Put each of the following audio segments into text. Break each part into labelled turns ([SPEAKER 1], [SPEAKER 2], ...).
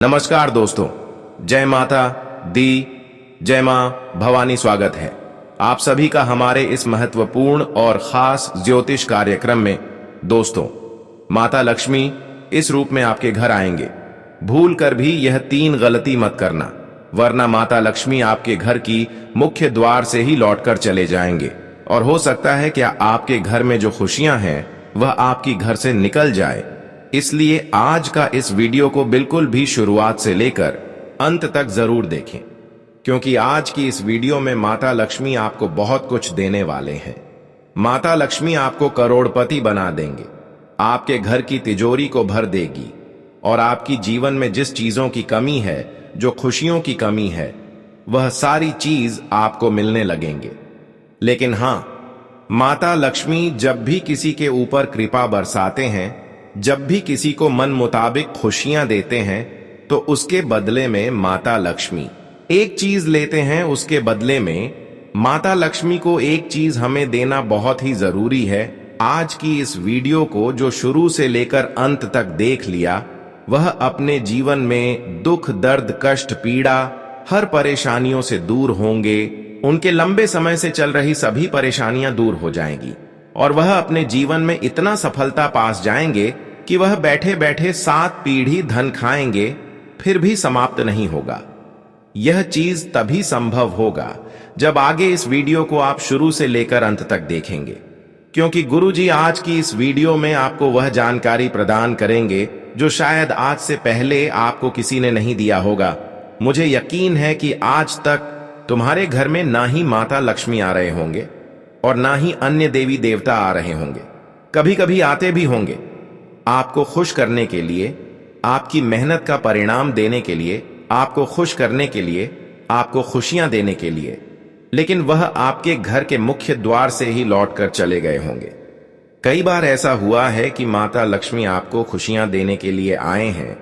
[SPEAKER 1] नमस्कार दोस्तों, जय माता दी, जय मां भवानी। स्वागत है आप सभी का हमारे इस महत्वपूर्ण और खास ज्योतिष कार्यक्रम में। दोस्तों, माता लक्ष्मी इस रूप में आपके घर आएंगे। भूल कर भी यह 3 गलती मत करना, वरना माता लक्ष्मी आपके घर की मुख्य द्वार से ही लौटकर चले जाएंगे और हो सकता है कि आपके घर में जो खुशियां हैं वह आपकी घर से निकल जाए। इसलिए आज का इस वीडियो को बिल्कुल भी शुरुआत से लेकर अंत तक जरूर देखें, क्योंकि आज की इस वीडियो में माता लक्ष्मी आपको बहुत कुछ देने वाले हैं। माता लक्ष्मी आपको करोड़पति बना देंगे, आपके घर की तिजोरी को भर देगी और आपकी जीवन में जिस चीजों की कमी है, जो खुशियों की कमी है, वह सारी चीज आपको मिलने लगेंगे। लेकिन हां, माता लक्ष्मी जब भी किसी के ऊपर कृपा बरसाते हैं, जब भी किसी को मन मुताबिक खुशियां देते हैं, तो उसके बदले में माता लक्ष्मी एक चीज लेते हैं। उसके बदले में माता लक्ष्मी को एक चीज हमें देना बहुत ही जरूरी है। आज की इस वीडियो को जो शुरू से लेकर अंत तक देख लिया, वह अपने जीवन में दुख, दर्द, कष्ट, पीड़ा, हर परेशानियों से दूर होंगे। उनके लंबे समय से चल रही सभी परेशानियां दूर हो जाएंगी और वह अपने जीवन में इतना सफलता पास जाएंगे कि वह बैठे बैठे 7 पीढ़ी धन खाएंगे, फिर भी समाप्त नहीं होगा। यह चीज तभी संभव होगा जब आगे इस वीडियो को आप शुरू से लेकर अंत तक देखेंगे, क्योंकि गुरुजी आज की इस वीडियो में आपको वह जानकारी प्रदान करेंगे जो शायद आज से पहले आपको किसी ने नहीं दिया होगा। मुझे यकीन है कि आज तक तुम्हारे घर में ना ही माता लक्ष्मी आ रहे होंगे और ना ही अन्य देवी देवता आ रहे होंगे। कभी कभी आते भी होंगे आपको खुश करने के लिए, आपकी मेहनत का परिणाम देने के लिए, आपको खुश करने के लिए, आपको खुशियां देने के लिए, लेकिन वह आपके घर के मुख्य द्वार से ही लौटकर चले गए होंगे। कई बार ऐसा हुआ है कि माता लक्ष्मी आपको खुशियां देने के लिए आए हैं,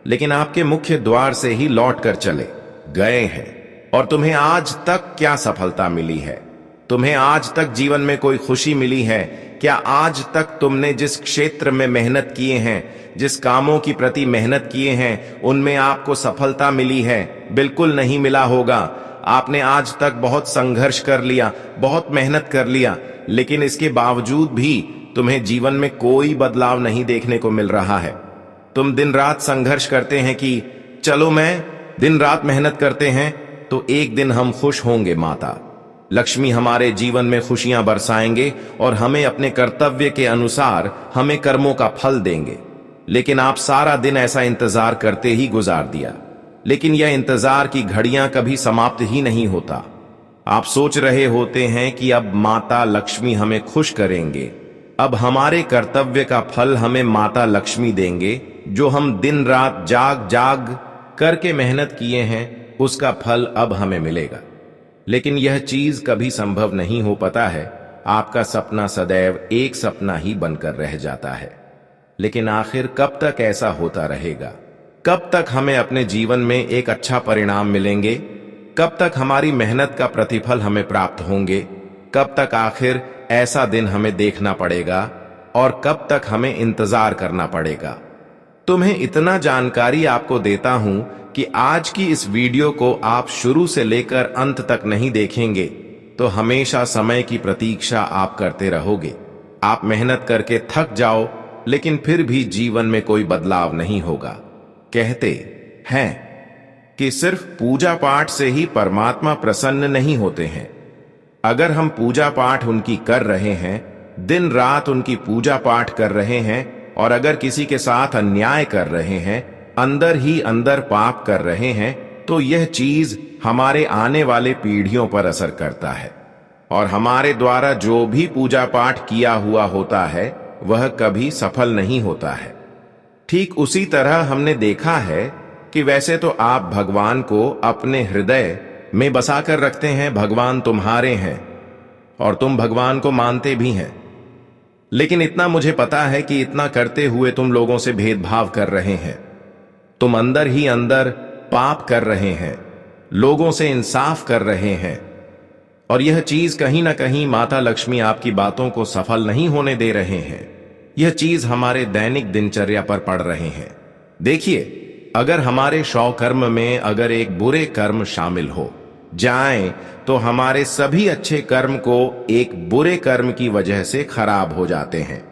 [SPEAKER 1] लेकिन आपके मुख्य द्वार से ही लौटकर चले गए हैं। और तुम्हें आज तक क्या सफलता मिली है? तुम्हें आज तक जीवन में कोई खुशी मिली है? क्या आज तक तुमने जिस क्षेत्र में मेहनत किए हैं, जिस कामों की प्रति मेहनत किए हैं, उनमें आपको सफलता मिली है? बिल्कुल नहीं मिला होगा। आपने आज तक बहुत संघर्ष कर लिया, बहुत मेहनत कर लिया, लेकिन इसके बावजूद भी तुम्हें जीवन में कोई बदलाव नहीं देखने को मिल रहा है। तुम दिन रात संघर्ष करते हैं कि चलो मैं दिन रात मेहनत करते हैं तो एक दिन हम खुश होंगे। माता लक्ष्मी हमारे जीवन में खुशियां बरसाएंगे और हमें अपने कर्तव्य के अनुसार हमें कर्मों का फल देंगे। लेकिन आप सारा दिन ऐसा इंतजार करते ही गुजार दिया, लेकिन यह इंतजार की घड़ियां कभी समाप्त ही नहीं होता। आप सोच रहे होते हैं कि अब माता लक्ष्मी हमें खुश करेंगे, अब हमारे कर्तव्य का फल हमें माता लक्ष्मी देंगे। जो हम दिन रात जाग जाग करके मेहनत किए हैं, उसका फल अब हमें मिलेगा। लेकिन यह चीज कभी संभव नहीं हो पाता है। आपका सपना सदैव एक सपना ही बनकर रह जाता है। लेकिन आखिर कब तक ऐसा होता रहेगा? कब तक हमें अपने जीवन में एक अच्छा परिणाम मिलेंगे? कब तक हमारी मेहनत का प्रतिफल हमें प्राप्त होंगे? कब तक आखिर ऐसा दिन हमें देखना पड़ेगा और कब तक हमें इंतजार करना पड़ेगा? तुम्हें इतना जानकारी आपको देता हूं कि आज की इस वीडियो को आप शुरू से लेकर अंत तक नहीं देखेंगे तो हमेशा समय की प्रतीक्षा आप करते रहोगे। आप मेहनत करके थक जाओ, लेकिन फिर भी जीवन में कोई बदलाव नहीं होगा। कहते हैं कि सिर्फ पूजा पाठ से ही परमात्मा प्रसन्न नहीं होते हैं। अगर हम पूजा पाठ उनकी कर रहे हैं, दिन रात उनकी पूजा पाठ कर रहे हैं, और अगर किसी के साथ अन्याय कर रहे हैं, अंदर ही अंदर पाप कर रहे हैं, तो यह चीज हमारे आने वाले पीढ़ियों पर असर करता है और हमारे द्वारा जो भी पूजा पाठ किया हुआ होता है वह कभी सफल नहीं होता है। ठीक उसी तरह हमने देखा है कि वैसे तो आप भगवान को अपने हृदय में बसाकर रखते हैं, भगवान तुम्हारे हैं और तुम भगवान को मानते भी हैं, लेकिन इतना मुझे पता है कि इतना करते हुए तुम लोगों से भेदभाव कर रहे हैं। तुम अंदर ही अंदर पाप कर रहे हैं, लोगों से इंसाफ कर रहे हैं, और यह चीज कहीं ना कहीं माता लक्ष्मी आपकी बातों को सफल नहीं होने दे रहे हैं। यह चीज हमारे दैनिक दिनचर्या पर पड़ रहे हैं। देखिए, अगर हमारे 100 कर्म में अगर एक बुरे कर्म शामिल हो जाएं तो हमारे सभी अच्छे कर्म को एक बुरे कर्म की वजह से खराब हो जाते हैं।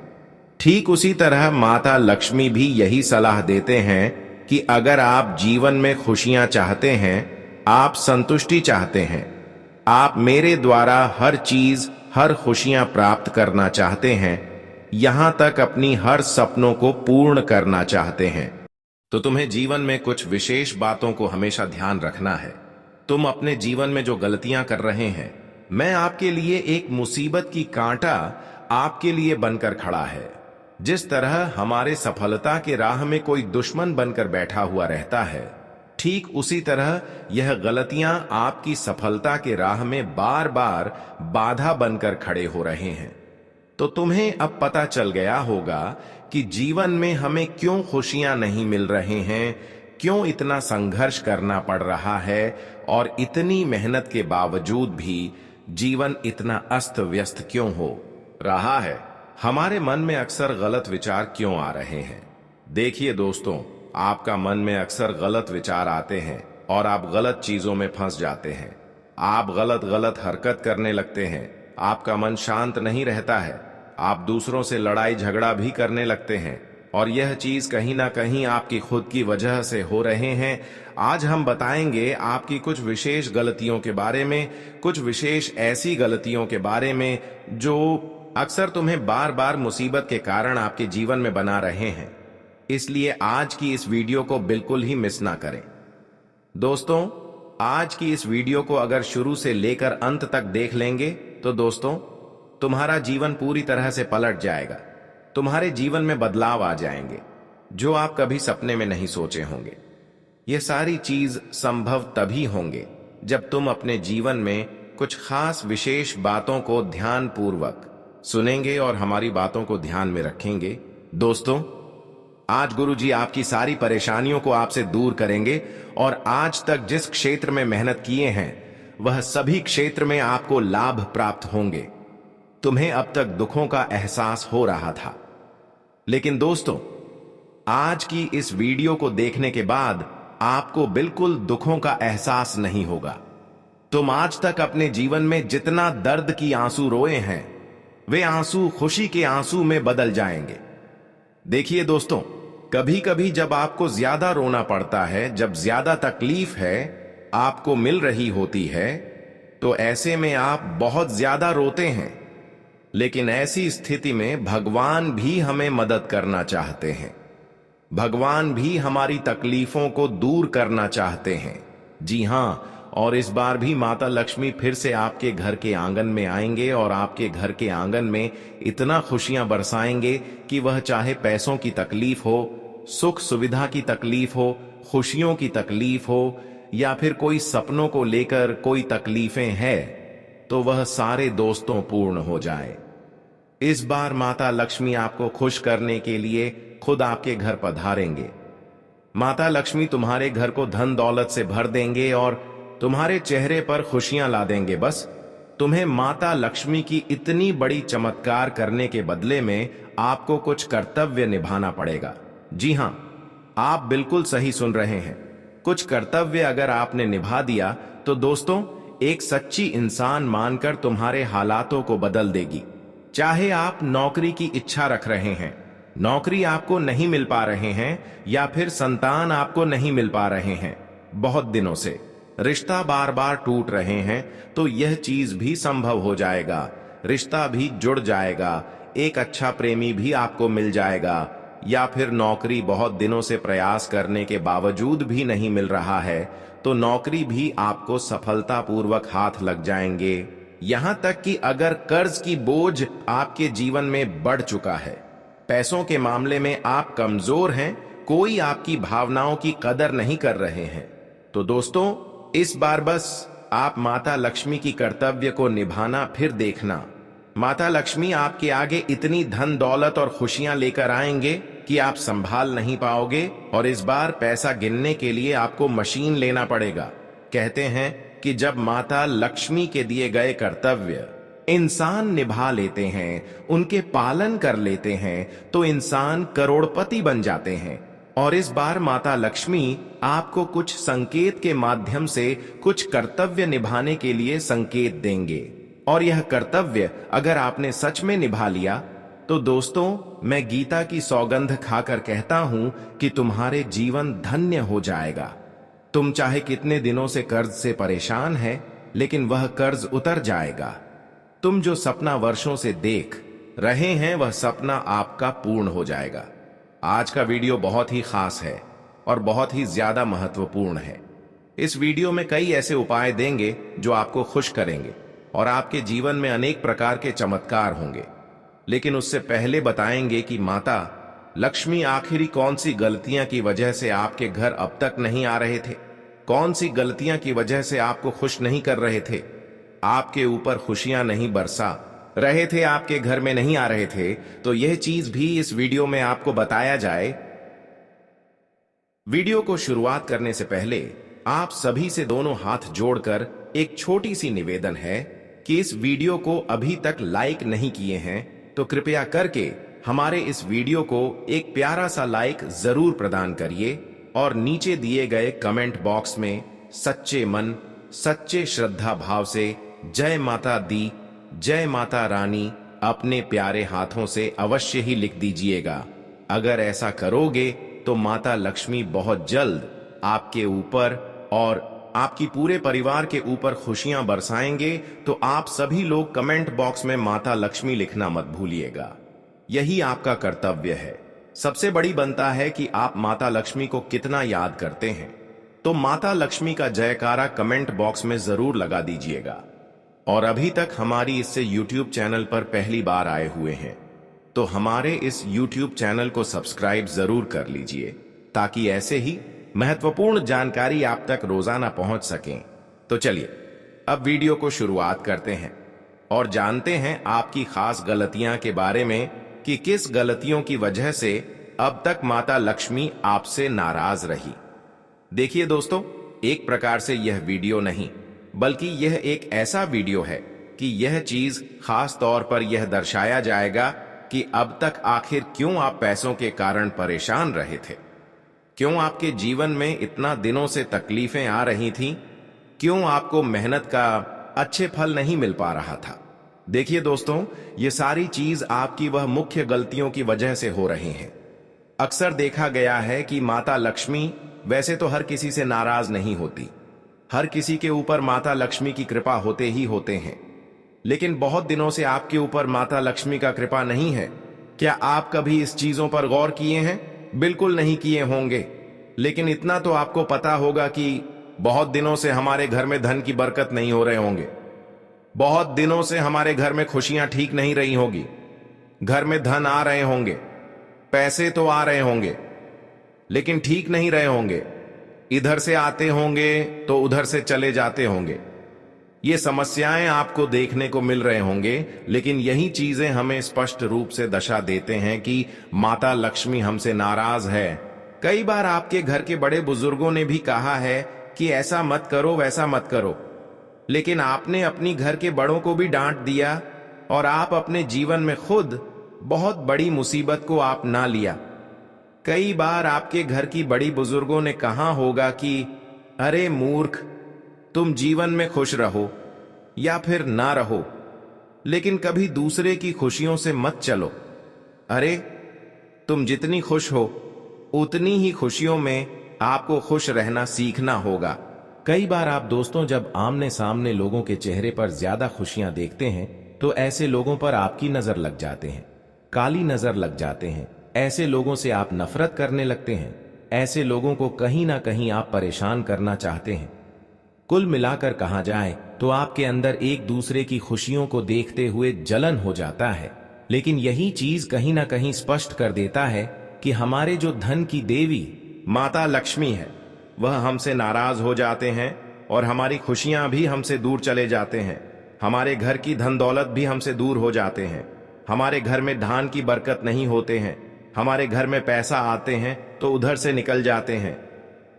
[SPEAKER 1] ठीक उसी तरह माता लक्ष्मी भी यही सलाह देते हैं कि अगर आप जीवन में खुशियां चाहते हैं, आप संतुष्टि चाहते हैं, आप मेरे द्वारा हर चीज हर खुशियां प्राप्त करना चाहते हैं, यहां तक अपनी हर सपनों को पूर्ण करना चाहते हैं, तो तुम्हें जीवन में कुछ विशेष बातों को हमेशा ध्यान रखना है। तुम अपने जीवन में जो गलतियां कर रहे हैं, मैं आपके लिए एक मुसीबत की कांटा आपके लिए बनकर खड़ा है। जिस तरह हमारे सफलता के राह में कोई दुश्मन बनकर बैठा हुआ रहता है, ठीक उसी तरह यह गलतियां आपकी सफलता के राह में बार बार बाधा बनकर खड़े हो रहे हैं। तो तुम्हें अब पता चल गया होगा कि जीवन में हमें क्यों खुशियां नहीं मिल रहे हैं, क्यों इतना संघर्ष करना पड़ रहा है और इतनी मेहनत के बावजूद भी जीवन इतना अस्त व्यस्त क्यों हो रहा है। हमारे मन में अक्सर गलत विचार क्यों आ रहे हैं? देखिए दोस्तों, आपका मन में अक्सर गलत विचार आते हैं और आप गलत चीजों में फंस जाते हैं। आप गलत गलत हरकत करने लगते हैं। आपका मन शांत नहीं रहता है। आप दूसरों से लड़ाई झगड़ा भी करने लगते हैं और यह चीज कहीं ना कहीं आपकी खुद की वजह से हो रहे हैं। आज हम बताएंगे आपकी कुछ विशेष गलतियों के बारे में, कुछ विशेष ऐसी गलतियों के बारे में जो अक्सर तुम्हें बार बार मुसीबत के कारण आपके जीवन में बना रहे हैं। इसलिए आज की इस वीडियो को बिल्कुल ही मिस ना करें। दोस्तों, आज की इस वीडियो को अगर शुरू से लेकर अंत तक देख लेंगे तो दोस्तों, तुम्हारा जीवन पूरी तरह से पलट जाएगा। तुम्हारे जीवन में बदलाव आ जाएंगे जो आप कभी सपने में नहीं सोचे होंगे। ये सारी चीज संभव तभी होंगे जब तुम अपने जीवन में कुछ खास विशेष बातों को ध्यानपूर्वक सुनेंगे और हमारी बातों को ध्यान में रखेंगे। दोस्तों, आज गुरुजी आपकी सारी परेशानियों को आपसे दूर करेंगे और आज तक जिस क्षेत्र में मेहनत किए हैं वह सभी क्षेत्र में आपको लाभ प्राप्त होंगे। तुम्हें अब तक दुखों का एहसास हो रहा था, लेकिन दोस्तों, आज की इस वीडियो को देखने के बाद आपको बिल्कुल दुखों का एहसास नहीं होगा। तुम आज तक अपने जीवन में जितना दर्द की आंसू रोए हैं, वे आंसू खुशी के आंसू में बदल जाएंगे। देखिए दोस्तों, कभी कभी जब आपको ज्यादा रोना पड़ता है, जब ज्यादा तकलीफ है आपको मिल रही होती है, तो ऐसे में आप बहुत ज्यादा रोते हैं। लेकिन ऐसी स्थिति में भगवान भी हमें मदद करना चाहते हैं। भगवान भी हमारी तकलीफों को दूर करना चाहते हैं। जी हां, और इस बार भी माता लक्ष्मी फिर से आपके घर के आंगन में आएंगे और आपके घर के आंगन में इतना खुशियां बरसाएंगे कि वह चाहे पैसों की तकलीफ हो, सुख सुविधा की तकलीफ हो, खुशियों की तकलीफ हो या फिर कोई सपनों को लेकर कोई तकलीफें हैं, तो वह सारे दोस्तों पूर्ण हो जाए। इस बार माता लक्ष्मी आपको खुश करने के लिए खुद आपके घर पधारेंगे। माता लक्ष्मी तुम्हारे घर को धन दौलत से भर देंगे और तुम्हारे चेहरे पर खुशियां ला देंगे। बस तुम्हें माता लक्ष्मी की इतनी बड़ी चमत्कार करने के बदले में आपको कुछ कर्तव्य निभाना पड़ेगा। जी हां, आप बिल्कुल सही सुन रहे हैं। कुछ कर्तव्य अगर आपने निभा दिया तो दोस्तों, एक सच्ची इंसान मानकर तुम्हारे हालातों को बदल देगी। चाहे आप नौकरी की इच्छा रख रहे हैं, नौकरी आपको नहीं मिल पा रहे हैं, या फिर संतान आपको नहीं मिल पा रहे हैं बहुत दिनों से, रिश्ता बार बार टूट रहे हैं, तो यह चीज भी संभव हो जाएगा। रिश्ता भी जुड़ जाएगा, एक अच्छा प्रेमी भी आपको मिल जाएगा। या फिर नौकरी बहुत दिनों से प्रयास करने के बावजूद भी नहीं मिल रहा है, तो नौकरी भी आपको सफलतापूर्वक हाथ लग जाएंगे। यहां तक कि अगर कर्ज की बोझ आपके जीवन में बढ़ चुका है, पैसों के मामले में आप कमजोर हैं, कोई आपकी भावनाओं की कदर नहीं कर रहे हैं, तो दोस्तों, इस बार बस आप माता लक्ष्मी की कर्तव्य को निभाना फिर देखना। माता लक्ष्मी आपके आगे इतनी धन दौलत और खुशियां लेकर आएंगे कि आप संभाल नहीं पाओगे, और इस बार पैसा गिनने के लिए आपको मशीन लेना पड़ेगा। कहते हैं कि जब माता लक्ष्मी के दिए गए कर्तव्य इंसान निभा लेते हैं, उनके पालन कर लेते हैं, तो इंसान करोड़पति बन जाते हैं। और इस बार माता लक्ष्मी आपको कुछ संकेत के माध्यम से कुछ कर्तव्य निभाने के लिए संकेत देंगे। और यह कर्तव्य अगर आपने सच में निभा लिया तो दोस्तों, मैं गीता की सौगंध खाकर कहता हूं कि तुम्हारे जीवन धन्य हो जाएगा। तुम चाहे कितने दिनों से कर्ज से परेशान है, लेकिन वह कर्ज उतर जाएगा। तुम जो सपना वर्षों से देख रहे हैं वह सपना आपका पूर्ण हो जाएगा। आज का वीडियो बहुत ही खास है और बहुत ही ज्यादा महत्वपूर्ण है। इस वीडियो में कई ऐसे उपाय देंगे जो आपको खुश करेंगे और आपके जीवन में अनेक प्रकार के चमत्कार होंगे। लेकिन उससे पहले बताएंगे कि माता लक्ष्मी आखिरी कौन सी गलतियां की वजह से आपके घर अब तक नहीं आ रहे थे, कौन सी गलतियां की वजह से आपको खुश नहीं कर रहे थे, आपके ऊपर खुशियां नहीं बरसा रहे थे, आपके घर में नहीं आ रहे थे। तो यह चीज भी इस वीडियो में आपको बताया जाए। वीडियो को शुरुआत करने से पहले आप सभी से दोनों हाथ जोड़कर एक छोटी सी निवेदन है कि इस वीडियो को अभी तक लाइक नहीं किए हैं तो कृपया करके हमारे इस वीडियो को एक प्यारा सा लाइक जरूर प्रदान करिए और नीचे दिए गए कमेंट बॉक्स में सच्चे मन सच्चे श्रद्धा भाव से जय माता दी, जय माता रानी अपने प्यारे हाथों से अवश्य ही लिख दीजिएगा। अगर ऐसा करोगे तो माता लक्ष्मी बहुत जल्द आपके ऊपर और आपकी पूरे परिवार के ऊपर खुशियां बरसाएंगे। तो आप सभी लोग कमेंट बॉक्स में माता लक्ष्मी लिखना मत भूलिएगा। यही आपका कर्तव्य है। सबसे बड़ी बनता है कि आप माता लक्ष्मी को कितना याद करते हैं। तो माता लक्ष्मी का जयकारा कमेंट बॉक्स में जरूर लगा दीजिएगा। और अभी तक हमारी इससे YouTube चैनल पर पहली बार आए हुए हैं तो हमारे इस YouTube चैनल को सब्सक्राइब जरूर कर लीजिए ताकि ऐसे ही महत्वपूर्ण जानकारी आप तक रोजाना पहुंच सकें। तो चलिए अब वीडियो को शुरुआत करते हैं और जानते हैं आपकी खास गलतियां के बारे में कि किस गलतियों की वजह से अब तक माता लक्ष्मी आपसे नाराज रही। देखिए दोस्तों, एक प्रकार से यह वीडियो नहीं बल्कि यह एक ऐसा वीडियो है कि यह चीज खास तौर पर यह दर्शाया जाएगा कि अब तक आखिर क्यों आप पैसों के कारण परेशान रहे थे, क्यों आपके जीवन में इतना दिनों से तकलीफें आ रही थीं, क्यों आपको मेहनत का अच्छे फल नहीं मिल पा रहा था। देखिए दोस्तों, ये सारी चीज आपकी वह मुख्य गलतियों की वजह से हो रही हैं। अक्सर देखा गया है कि माता लक्ष्मी वैसे तो हर किसी से नाराज नहीं होती, हर किसी के ऊपर माता लक्ष्मी की कृपा होते ही होते हैं। लेकिन बहुत दिनों से आपके ऊपर माता लक्ष्मी का कृपा नहीं है। क्या आप कभी इस चीजों पर गौर किए हैं? बिल्कुल नहीं किए होंगे। लेकिन इतना तो आपको पता होगा कि बहुत दिनों से हमारे घर में धन की बरकत नहीं हो रहे होंगे, बहुत दिनों से हमारे घर में खुशियां ठीक नहीं रही होगी। घर में धन आ रहे होंगे, पैसे तो आ रहे होंगे लेकिन ठीक नहीं रहे होंगे। इधर से आते होंगे तो उधर से चले जाते होंगे। ये समस्याएं आपको देखने को मिल रहे होंगे। लेकिन यही चीजें हमें स्पष्ट रूप से दशा देते हैं कि माता लक्ष्मी हमसे नाराज है। कई बार आपके घर के बड़े बुजुर्गों ने भी कहा है कि ऐसा मत करो वैसा मत करो, लेकिन आपने अपनी घर के बड़ों को भी डांट दिया और आप अपने जीवन में खुद बहुत बड़ी मुसीबत को आप ना लिया। कई बार आपके घर की बड़ी बुजुर्गों ने कहा होगा कि अरे मूर्ख, तुम जीवन में खुश रहो या फिर ना रहो, लेकिन कभी दूसरे की खुशियों से मत चलो। अरे तुम जितनी खुश हो उतनी ही खुशियों में आपको खुश रहना सीखना होगा। कई बार आप दोस्तों जब आमने सामने लोगों के चेहरे पर ज्यादा खुशियां देखते हैं तो ऐसे लोगों पर आपकी नजर लग जाते हैं, काली नजर लग जाते हैं। ऐसे लोगों से आप नफरत करने लगते हैं। ऐसे लोगों को कहीं ना कहीं आप परेशान करना चाहते हैं। कुल मिलाकर कहा जाए तो आपके अंदर एक दूसरे की खुशियों को देखते हुए जलन हो जाता है। लेकिन यही चीज कहीं ना कहीं स्पष्ट कर देता है कि हमारे जो धन की देवी माता लक्ष्मी है वह हमसे नाराज हो जाते हैं और हमारी खुशियां भी हमसे दूर चले जाते हैं। हमारे घर की धन दौलत भी हमसे दूर हो जाते हैं। हमारे घर में धान की बरकत नहीं होते हैं। हमारे घर में पैसा आते हैं तो उधर से निकल जाते हैं।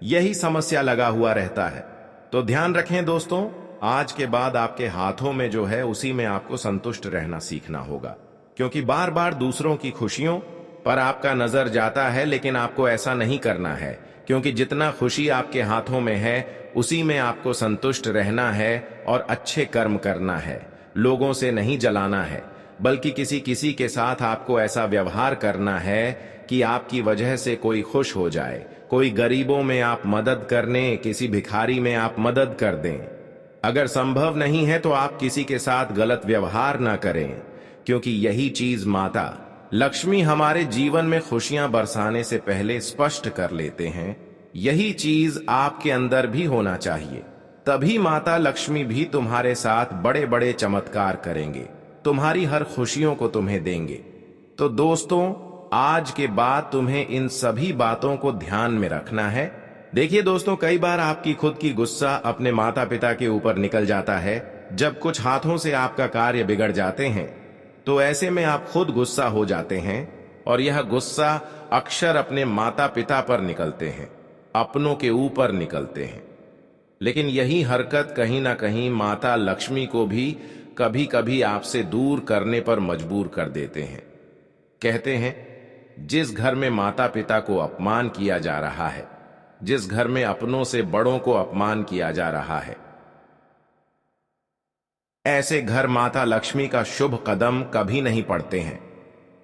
[SPEAKER 1] यही समस्या लगा हुआ रहता है। तो ध्यान रखें दोस्तों, आज के बाद आपके हाथों में जो है उसी में आपको संतुष्ट रहना सीखना होगा, क्योंकि बार बार दूसरों की खुशियों पर आपका नजर जाता है, लेकिन आपको ऐसा नहीं करना है, क्योंकि जितना खुशी आपके हाथों में है उसी में आपको संतुष्ट रहना है और अच्छे कर्म करना है। लोगों से नहीं जलाना है, बल्कि किसी किसी के साथ आपको ऐसा व्यवहार करना है कि आपकी वजह से कोई खुश हो जाए। कोई गरीबों में आप मदद करने, किसी भिखारी में आप मदद कर दें। अगर संभव नहीं है तो आप किसी के साथ गलत व्यवहार ना करें, क्योंकि यही चीज माता लक्ष्मी हमारे जीवन में खुशियां बरसाने से पहले स्पष्ट कर लेते हैं। यही चीज आपके अंदर भी होना चाहिए, तभी माता लक्ष्मी भी तुम्हारे साथ बड़े बड़े चमत्कार करेंगे, तुम्हारी हर खुशियों को तुम्हें देंगे। तो दोस्तों, आज के बाद तुम्हें इन सभी बातों को ध्यान में रखना है। देखिए दोस्तों, कई बार आपकी खुद की गुस्सा अपने माता पिता के ऊपर निकल जाता है। जब कुछ हाथों से आपका कार्य बिगड़ जाते हैं तो ऐसे में आप खुद गुस्सा हो जाते हैं, और यह गुस्सा अक्सर अपने माता पिता पर निकलते हैं, अपनों के ऊपर निकलते हैं। लेकिन यही हरकत कहीं ना कहीं माता लक्ष्मी को भी कभी कभी आपसे दूर करने पर मजबूर कर देते हैं। कहते हैं, जिस घर में माता पिता को अपमान किया जा रहा है, जिस घर में अपनों से बड़ों को अपमान किया जा रहा है, ऐसे घर माता लक्ष्मी का शुभ कदम कभी नहीं पड़ते हैं।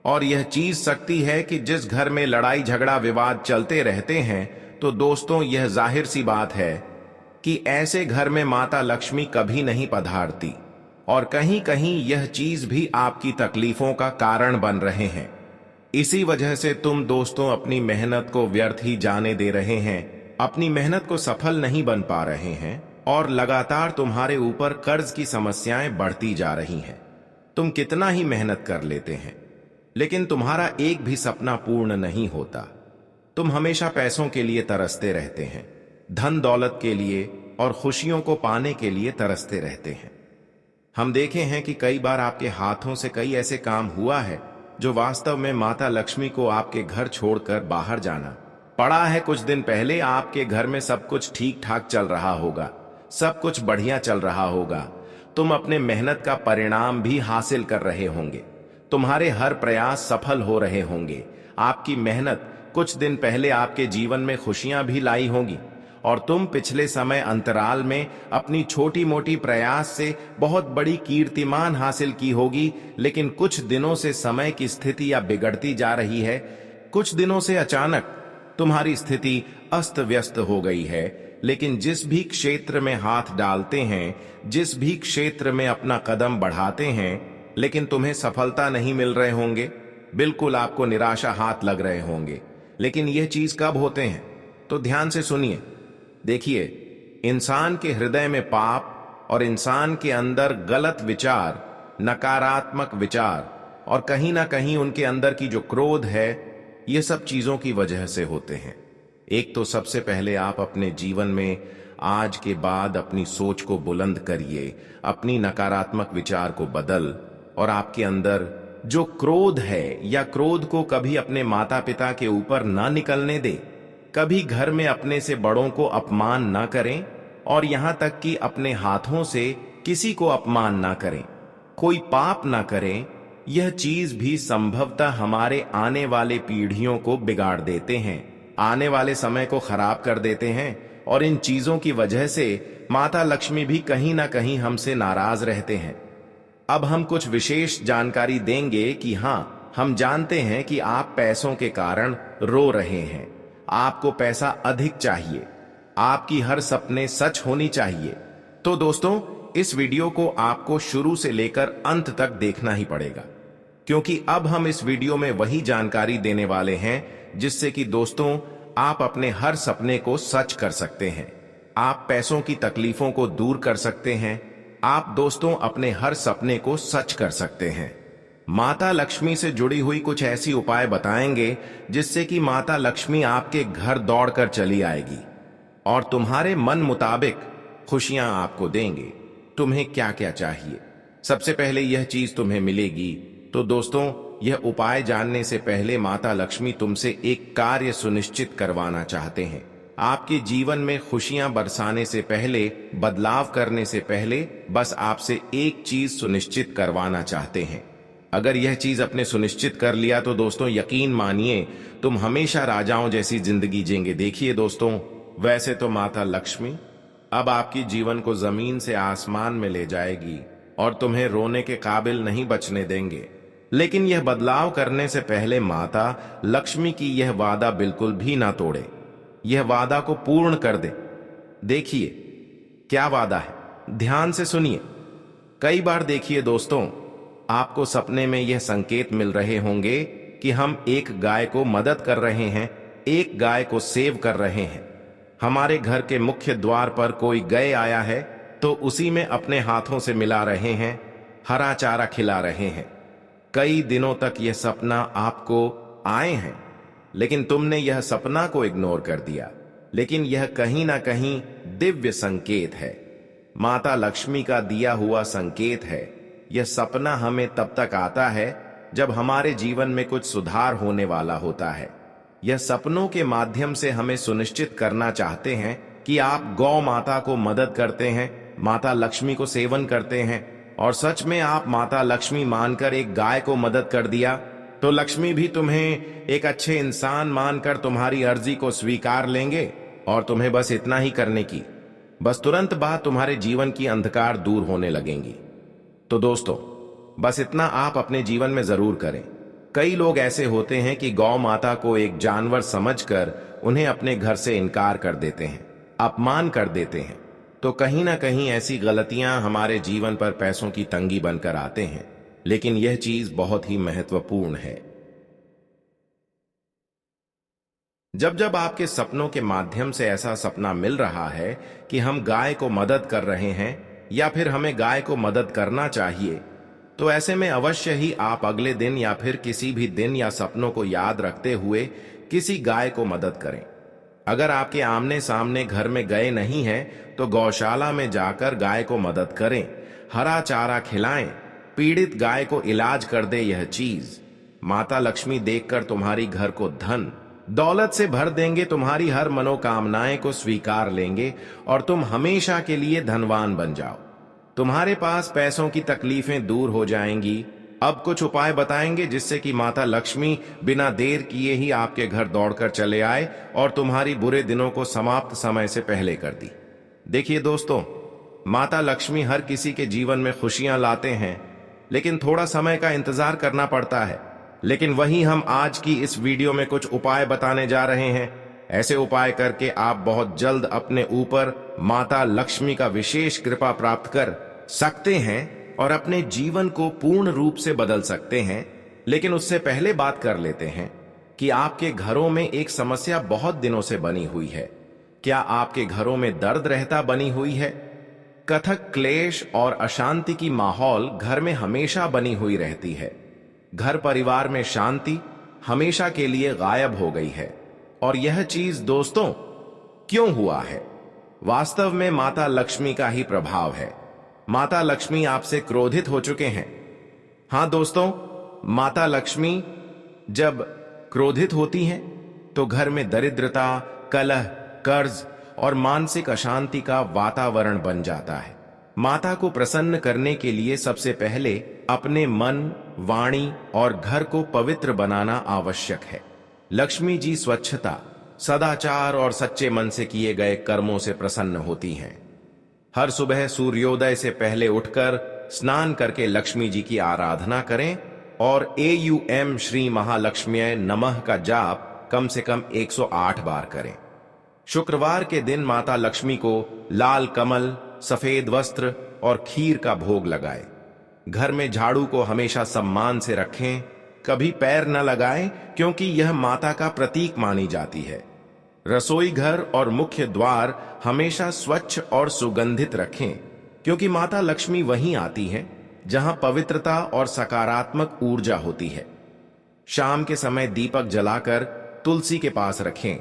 [SPEAKER 1] और यह चीज सकती है कि जिस घर में लड़ाई झगड़ा विवाद चलते रहते हैं, तो दोस्तों यह जाहिर सी बात है कि ऐसे घर में माता लक्ष्मी कभी नहीं पधारती, और कहीं कहीं यह चीज भी आपकी तकलीफों का कारण बन रहे हैं। इसी वजह से तुम दोस्तों अपनी मेहनत को व्यर्थ ही जाने दे रहे हैं, अपनी मेहनत को सफल नहीं बन पा रहे हैं, और लगातार तुम्हारे ऊपर कर्ज की समस्याएं बढ़ती जा रही हैं। तुम कितना ही मेहनत कर लेते हैं, लेकिन तुम्हारा एक भी सपना पूर्ण नहीं होता। तुम हमेशा पैसों के लिए तरसते रहते हैं, धन दौलत के लिए और खुशियों को पाने के लिए तरसते रहते हैं। हम देखे हैं कि कई बार आपके हाथों से कई ऐसे काम हुआ है जो वास्तव में माता लक्ष्मी को आपके घर छोड़कर बाहर जाना पड़ा है। कुछ दिन पहले आपके घर में सब कुछ ठीक ठाक चल रहा होगा, सब कुछ बढ़िया चल रहा होगा, तुम अपने मेहनत का परिणाम भी हासिल कर रहे होंगे, तुम्हारे हर प्रयास सफल हो रहे होंगे। आपकी मेहनत कुछ दिन पहले आपके जीवन में खुशियां भी लाई होगी, और तुम पिछले समय अंतराल में अपनी छोटी मोटी प्रयास से बहुत बड़ी कीर्तिमान हासिल की होगी। लेकिन कुछ दिनों से समय की स्थिति या बिगड़ती जा रही है, कुछ दिनों से अचानक तुम्हारी स्थिति अस्त व्यस्त हो गई है। लेकिन जिस भी क्षेत्र में हाथ डालते हैं, जिस भी क्षेत्र में अपना कदम बढ़ाते हैं, लेकिन तुम्हें सफलता नहीं मिल रहे होंगे, बिल्कुल आपको निराशा हाथ लग रहे होंगे। लेकिन यह चीज कब होते हैं, तो ध्यान से सुनिए। देखिए, इंसान के हृदय में पाप और इंसान के अंदर गलत विचार, नकारात्मक विचार, और कहीं ना कहीं उनके अंदर की जो क्रोध है, ये सब चीजों की वजह से होते हैं। एक तो सबसे पहले आप अपने जीवन में आज के बाद अपनी सोच को बुलंद करिए, अपनी नकारात्मक विचार को बदल, और आपके अंदर जो क्रोध है या क्रोध को कभी अपने माता पिता के ऊपर ना निकलने दे, कभी घर में अपने से बड़ों को अपमान ना करें, और यहां तक कि अपने हाथों से किसी को अपमान ना करें, कोई पाप ना करें। यह चीज भी संभवतः हमारे आने वाले पीढ़ियों को बिगाड़ देते हैं, आने वाले समय को खराब कर देते हैं, और इन चीजों की वजह से माता लक्ष्मी भी कहीं ना कहीं हमसे नाराज रहते हैं। अब हम कुछ विशेष जानकारी देंगे कि हाँ, हम जानते हैं कि आप पैसों के कारण रो रहे हैं, आपको पैसा अधिक चाहिए, आपकी हर सपने सच होनी चाहिए। तो दोस्तों, इस वीडियो को आपको शुरू से लेकर अंत तक देखना ही पड़ेगा, क्योंकि अब हम इस वीडियो में वही जानकारी देने वाले हैं जिससे कि दोस्तों आप अपने हर सपने को सच कर सकते हैं, आप पैसों की तकलीफों को दूर कर सकते हैं, आप दोस्तों अपने हर सपने को सच कर सकते हैं। माता लक्ष्मी से जुड़ी हुई कुछ ऐसी उपाय बताएंगे जिससे कि माता लक्ष्मी आपके घर दौड़कर चली आएगी और तुम्हारे मन मुताबिक खुशियां आपको देंगे। तुम्हें क्या क्या चाहिए, सबसे पहले यह चीज तुम्हें मिलेगी। तो दोस्तों, यह उपाय जानने से पहले माता लक्ष्मी तुमसे एक कार्य सुनिश्चित करवाना चाहते हैं। आपके जीवन में खुशियां बरसाने से पहले, बदलाव करने से पहले बस आपसे एक चीज सुनिश्चित करवाना चाहते हैं। अगर यह चीज अपने सुनिश्चित कर लिया तो दोस्तों यकीन मानिए तुम हमेशा राजाओं जैसी जिंदगी जिएंगे। देखिए दोस्तों, वैसे तो माता लक्ष्मी अब आपकी जीवन को जमीन से आसमान में ले जाएगी और तुम्हें रोने के काबिल नहीं बचने देंगे, लेकिन यह बदलाव करने से पहले माता लक्ष्मी की यह वादा बिल्कुल भी ना तोड़े, यह वादा को पूर्ण कर दे। देखिए क्या वादा है, ध्यान से सुनिए। कई बार देखिए दोस्तों, आपको सपने में यह संकेत मिल रहे होंगे कि हम एक गाय को मदद कर रहे हैं, एक गाय को सेव कर रहे हैं। हमारे घर के मुख्य द्वार पर कोई गाय आया है तो उसी में अपने हाथों से मिला रहे हैं, हरा चारा खिला रहे हैं। कई दिनों तक यह सपना आपको आए हैं, लेकिन तुमने यह सपना को इग्नोर कर दिया। लेकिन यह कहीं ना कहीं दिव्य संकेत है, माता लक्ष्मी का दिया हुआ संकेत है। यह सपना हमें तब तक आता है जब हमारे जीवन में कुछ सुधार होने वाला होता है। यह सपनों के माध्यम से हमें सुनिश्चित करना चाहते हैं कि आप गौ माता को मदद करते हैं, माता लक्ष्मी को सेवन करते हैं, और सच में आप माता लक्ष्मी मानकर एक गाय को मदद कर दिया तो लक्ष्मी भी तुम्हें एक अच्छे इंसान मानकर तुम्हारी अर्जी को स्वीकार लेंगे और तुम्हें बस इतना ही करने की, बस तुरंत बाद तुम्हारे जीवन की अंधकार दूर होने लगेंगी। तो दोस्तों, बस इतना आप अपने जीवन में जरूर करें। कई लोग ऐसे होते हैं कि गौ माता को एक जानवर समझकर उन्हें अपने घर से इनकार कर देते हैं, अपमान कर देते हैं। तो कहीं ना कहीं ऐसी गलतियां हमारे जीवन पर पैसों की तंगी बनकर आते हैं, लेकिन यह चीज बहुत ही महत्वपूर्ण है। जब जब आपके सपनों के माध्यम से ऐसा सपना मिल रहा है कि हम गाय को मदद कर रहे हैं या फिर हमें गाय को मदद करना चाहिए, तो ऐसे में अवश्य ही आप अगले दिन या फिर किसी भी दिन या सपनों को याद रखते हुए किसी गाय को मदद करें। अगर आपके आमने सामने घर में गाय नहीं है तो गौशाला में जाकर गाय को मदद करें, हरा चारा खिलाएं, पीड़ित गाय को इलाज कर दे। यह चीज माता लक्ष्मी देखकर तुम्हारी घर को धन दौलत से भर देंगे, तुम्हारी हर मनोकामनाएं को स्वीकार लेंगे और तुम हमेशा के लिए धनवान बन जाओ। तुम्हारे पास पैसों की तकलीफें दूर हो जाएंगी। अब कुछ उपाय बताएंगे जिससे कि माता लक्ष्मी बिना देर किए ही आपके घर दौड़कर चले आए और तुम्हारी बुरे दिनों को समाप्त समय से पहले कर दी। देखिए दोस्तों, माता लक्ष्मी हर किसी के जीवन में खुशियां लाते हैं, लेकिन थोड़ा समय का इंतजार करना पड़ता है। लेकिन वही हम आज की इस वीडियो में कुछ उपाय बताने जा रहे हैं। ऐसे उपाय करके आप बहुत जल्द अपने ऊपर माता लक्ष्मी का विशेष कृपा प्राप्त कर सकते हैं और अपने जीवन को पूर्ण रूप से बदल सकते हैं। लेकिन उससे पहले बात कर लेते हैं कि आपके घरों में एक समस्या बहुत दिनों से बनी हुई है। क्या आपके घरों में दर्द रहता बनी हुई है? कथक, क्लेश और अशांति की माहौल घर में हमेशा बनी हुई रहती है। घर परिवार में शांति हमेशा के लिए गायब हो गई है। और यह चीज दोस्तों क्यों हुआ है? वास्तव में माता लक्ष्मी का ही प्रभाव है। माता लक्ष्मी आपसे क्रोधित हो चुके हैं। हां दोस्तों, माता लक्ष्मी जब क्रोधित होती हैं तो घर में दरिद्रता, कलह, कर्ज और मानसिक अशांति का वातावरण बन जाता है। माता को प्रसन्न करने के लिए सबसे पहले अपने मन, वाणी और घर को पवित्र बनाना आवश्यक है। लक्ष्मी जी स्वच्छता, सदाचार और सच्चे मन से किए गए कर्मों से प्रसन्न होती हैं। हर सुबह सूर्योदय से पहले उठकर स्नान करके लक्ष्मी जी की आराधना करें और AUM श्री महालक्ष्म्यै नमः का जाप कम से कम 108 बार करें। शुक्रवार के दिन माता लक्ष्मी को लाल कमल, सफेद वस्त्र और खीर का भोग लगाएं। घर में झाड़ू को हमेशा सम्मान से रखें, कभी पैर न लगाएं क्योंकि यह माता का प्रतीक मानी जाती है। रसोई घर और मुख्य द्वार हमेशा स्वच्छ और सुगंधित रखें क्योंकि माता लक्ष्मी वहीं आती हैं जहां पवित्रता और सकारात्मक ऊर्जा होती है। शाम के समय दीपक जलाकर तुलसी के पास रखें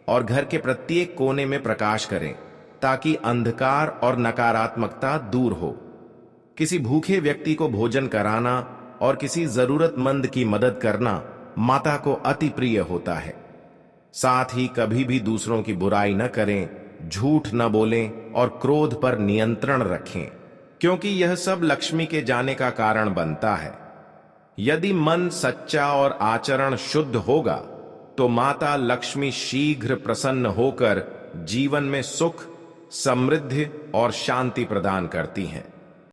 [SPEAKER 1] और घर के प्रत्येक कोने में प्रकाश करें ताकि अंधकार और नकारात्मकता दूर हो। किसी भूखे व्यक्ति को भोजन कराना और किसी जरूरतमंद की मदद करना माता को अति प्रिय होता है। साथ ही कभी भी दूसरों की बुराई न करें, झूठ न बोलें और क्रोध पर नियंत्रण रखें क्योंकि यह सब लक्ष्मी के जाने का कारण बनता है। यदि मन सच्चा और आचरण शुद्ध होगा तो माता लक्ष्मी शीघ्र प्रसन्न होकर जीवन में सुख, समृद्धि और शांति प्रदान करती हैं।